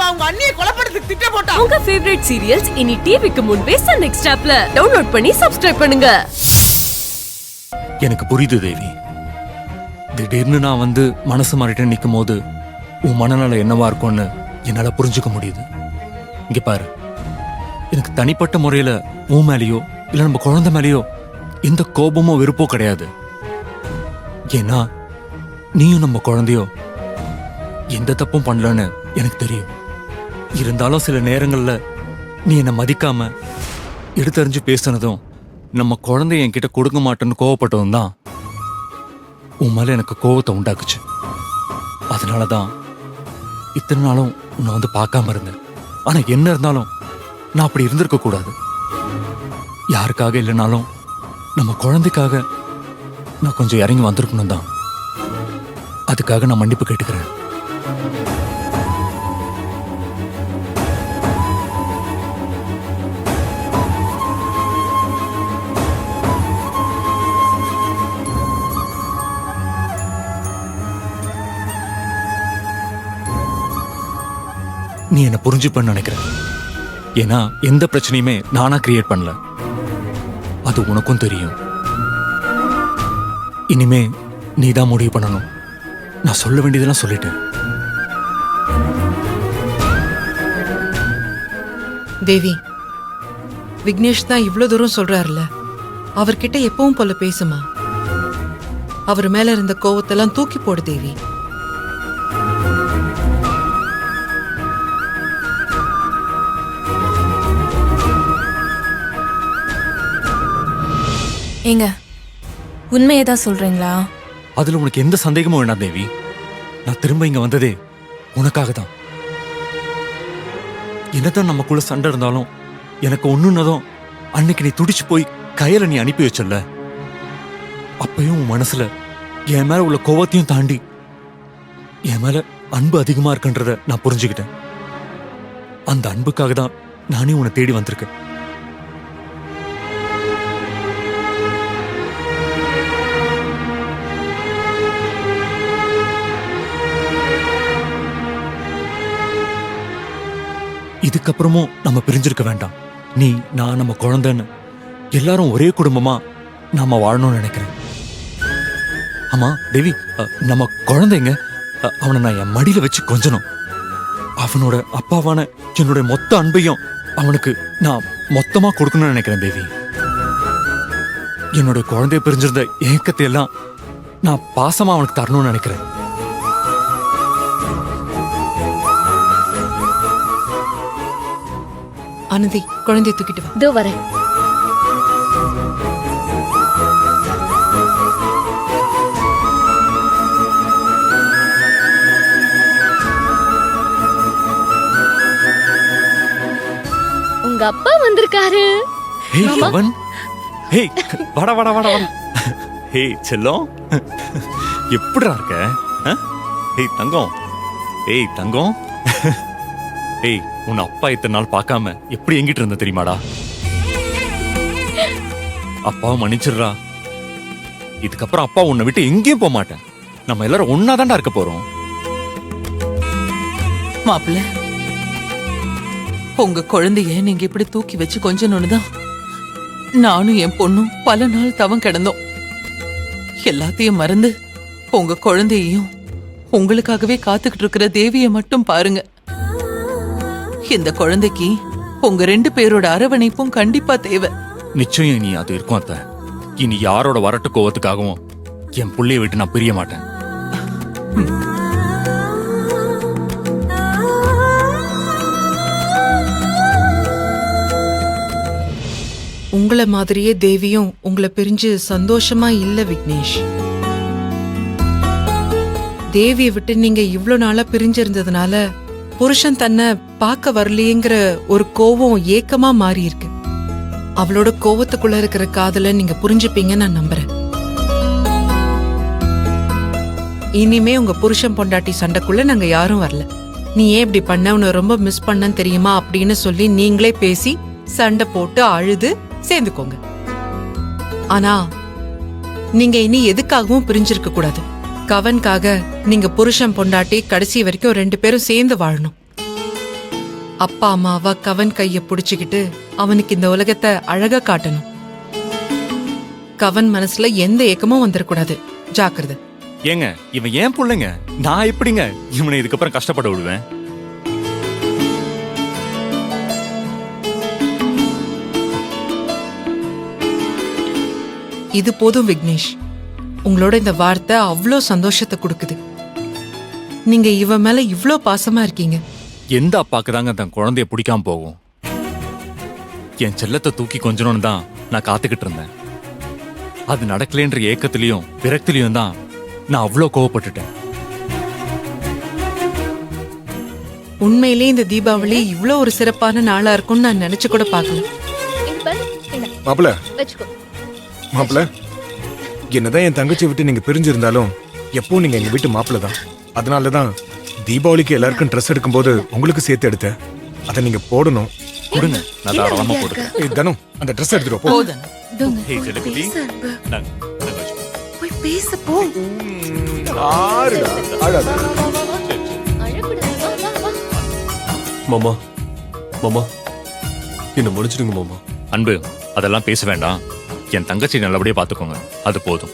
அவங்க அண்ணியை கொலைப்படுறதுக்கு திட்டம் போட்டான். உங்க ஃபேவரட் சீரியல்ஸ் இனி டிவிக்கு முன்பே சன் நெக்ஸ்ட் ஆப்ல டவுன்லோட் பண்ணி சப்ஸ்கிரைப் பண்ணுங்க. எனக்கு புரியுது தேவி. திடீர்னு நான் வந்து மனசு மாறிட்டு நிற்கும் போது உன் மனநல என்னவா இருக்கும்னு என்னால புரிஞ்சுக்க முடியுது. இங்க பாரு, எனக்கு தனிப்பட்ட முறையில உன் மேலேயோ இல்ல நம்ம குழந்தை மேலேயோ எந்த கோபமோ வெறுப்போ கிடையாது. ஏன்னா நீயும் நம்ம குழந்தையோ எந்த தப்பும் பண்ணலன்னு எனக்கு தெரியும். இருந்தாலும் சில நேரங்கள்ல நீ என்னை மதிக்காம எடுத்தறிஞ்சு பேசினதும் நம்ம குழந்தைய என்கிட்ட கொடுக்க மாட்டேன்னு கோவப்பட்டதும் தான் உன் மேல எனக்கு கோவத்தை உண்டாக்குச்சு. அதனாலதான் இத்தனை நாளும் உன்னை வந்து பார்க்காம இருந்தேன். ஆனா என்ன இருந்தாலும் நான் அப்படி இருந்திருக்க கூடாது. யாருக்காக இல்லைனாலும் நம்ம குழந்தைக்காக நான் கொஞ்சம் இறங்கி வந்திருக்கணும் தான். அதுக்காக நான் மன்னிப்பு கேட்டுக்கிறேன். நீ என்ன புரிஞ்சுப்பன்னு நினைக்கிறேன். ஏன்னா எந்த பிரச்சனையுமே நானா கிரியேட் பண்ணல, அது உனக்கும் தெரியும். இனிமே நீ தான் முடிவு பண்ணணும். நான் சொல்ல வேண்டியதெல்லாம் சொல்லிட்டேன். தேவி, விக்னேஷ் தான் இவ்வளவு தூரம் சொல்றாருல, அவர்கிட்ட எப்பவும் போல பேசுமா. அவர் மேல இருந்த கோவத்தெல்லாம் தூக்கி போடு தேவி. ஏங்க, உண்மையை தான் சொல்றீங்களா? அதுல உனக்கு எந்த சந்தேகமும் வேண்டாம் தேவி. நான் திரும்ப இங்க வந்ததே உனக்காக தான். என்னதான் நமக்குள்ள சண்டை இருந்தாலும் எனக்கு ஒண்ணுன்னதும் அன்னைக்கு நீ துடிச்சு போய் கையில நீ அனுப்பி வச்சல, அப்பயும் உன் மனசுல என் மேல உள்ள கோவத்தையும் தாண்டி என் மேல அன்பு அதிகமா இருக்குன்றத நான் புரிஞ்சுக்கிட்டேன். அந்த அன்புக்காக தான் நானே உன்னை தேடி வந்திருக்கேன். இதுக்கப்புறமும் நம்ம பிரிஞ்சிருக்க வேண்டாம். நீ, நான், நம்ம குழந்தைன்னு எல்லாரும் ஒரே குடும்பமா நாம வாழணும்னு நினைக்கிறேன். ஆமா தேவி, நம்ம குழந்தைங்க, அவனை நான் என் மடியில வச்சு கொஞ்சணும். அவனோட அப்பாவான என்னுடைய மொத்த அன்பையும் அவனுக்கு நான் மொத்தமா கொடுக்கணும்னு நினைக்கிறேன் தேவி. என்னுடைய குழந்தைய பிரிஞ்சிருந்த ஏக்கத்தை எல்லாம் நான் பாசமா அவனுக்கு தரணும்னு நினைக்கிறேன். ஆனந்தி, குழந்தைய தூக்கிட்டு வா. இதோ வரேன். உங்க அப்பா வந்திருக்காரு. ஹே அவன், ஹே வாடா வாடா வாடா வாடா. ஹே செல்லம், எப்படிடா இருக்க? ஹே தங்கம், ஏய் தங்கம். ஏய், உன் அப்பா இத்தனை நாள் பார்க்காம எப்படி எங்கிட்டு இருந்த தெரியுமாடா? அப்பாவை மன்னிச்சிடுறா. இதுக்கப்புறம் அப்பா உன்னை விட்டு எங்கேயும் போக மாட்டேன். நம்ம எல்லாரும் ஒன்னாதான்டா இருக்க போறோம். மாப்பிள்ள, உங்க குழந்தைய நீங்க இப்படி தூக்கி வச்சு கொஞ்சணும்னுதான் நானும் என் பொண்ணும் பல நாள் தவம் கிடந்தோம். எல்லாத்தையும் மறந்து உங்க குழந்தையையும் உங்களுக்காகவே காத்துக்கிட்டு இருக்கிற தேவியை மட்டும் பாருங்க. இந்த குழந்தைக்கு உங்க 2 பேரோட அரவணைப்பும் கண்டிப்பா தேவை. நிச்சயம் நீ அது இருக்கும் அத்த. இனி யாரோட வரட்டு கோவத்துக்காகவும் என் புள்ளைய விட்டு நான் பிரிய மாட்டேன். உங்களை மாதிரியே தேவியும் உங்களை பிரிஞ்சு சந்தோஷமா இல்ல விக்னேஷ். தேவியை விட்டு நீங்க இவ்வளவு நாளா பிரிஞ்சிருந்ததுனால புருஷன் தன்னை பார்க்க வரலையேங்கிற ஒரு கோவம் ஏக்கமா மாறி இருக்கு. அவளோட கோவத்துக்குள்ள இருக்கிற காதல நீங்க புரிஞ்சுப்பீங்கன்னு நான் நம்புறேன். இனிமே உங்க புருஷன் பொண்டாட்டி சண்டைக்குள்ள நாங்க யாரும் வரல. நீ ஏன் இப்படி பண்ண, உன்னை ரொம்ப மிஸ் பண்ணன்னு தெரியுமா அப்படின்னு சொல்லி நீங்களே பேசி சண்டை போட்டு அழுது சேர்ந்துக்கோங்க. ஆனா நீங்க இனி எதுக்காகவும் பிரிஞ்சிருக்க கூடாது. கவன்காக நீங்க புருஷன் பொண்டாட்டி கடைசி வரைக்கும் 2 பேரும் சேர்ந்து வாழணும். அப்பா அம்மாவா கவன் கைய புடிச்சுக்கிட்டு அவனுக்கு இந்த உலகத்தை அழகா காட்டணும். கவன் மனசுல எந்த ஏக்கமும் வந்துடக்கூடாது. ஜாக்கிரதை. ஏங்க இவன் ஏன் பிள்ளைங்க, நான் எப்படிங்க இவனை இதுக்கப்புறம் கஷ்டப்பட விடுவேன்? இது போதும் விக்னேஷ். உங்களோட இந்த வார்த்தை அவ்வளோ சந்தோஷத்தை கொடுக்குது. நீங்க இவன் மேல இவ்ளோ பாசமா இருக்கீங்க. எந்த அப்பாக்கு தாங்க தன் குழந்தைய பிடிக்காம போகும்? என் செல்லத்தை தூக்கி கொஞ்சணும்னு தான் நான் காத்துக்கிட்டு இருந்தேன். அது நடக்கலன்ற ஏக்கத்திலையும் விரக்திலையும் தான் நான் அவ்வளோ கோவப்பட்டுட்டேன். உண்மையிலே இந்த தீபாவளி இவ்ளோ ஒரு சிறப்பான நாளா இருக்கும்னு நான் நினைச்சு கூட பார்க்கல. மாப்பிள மாப்பிள, என்னதான் என் தங்கச்சி விட்டு நீங்க பிரிஞ்சிருந்தாலும் எப்பவும் நீங்க எங்க வீட்டு மாப்பிள தான். அதனாலதான் தீபாவளிக்கு எல்லாருக்கும் ட்ரெஸ் எடுக்கும்போது உங்களுக்கு சேர்த்து எடுத்தேன். அதை நீங்க போடணும். கொடுங்க, நான் தாராளமா போட்டுக்கிறேன். ஏய் தனு, அந்த ட்ரெஸ் எடுத்துட்டு போ. போதன் ஏய், செல்லக்குட்டி, இந்தாங்க, இந்தாங்க வச்சுக்கோ. ஆறுடா, அழாத. மாமா மாமா என்ன முடிச்சிடுங்க மாமா. அன்பு, அதெல்லாம் பேச வேண்டாம். என் தங்கச்சி நல்லபடியா பாத்துக்கோங்க, அது போதும்.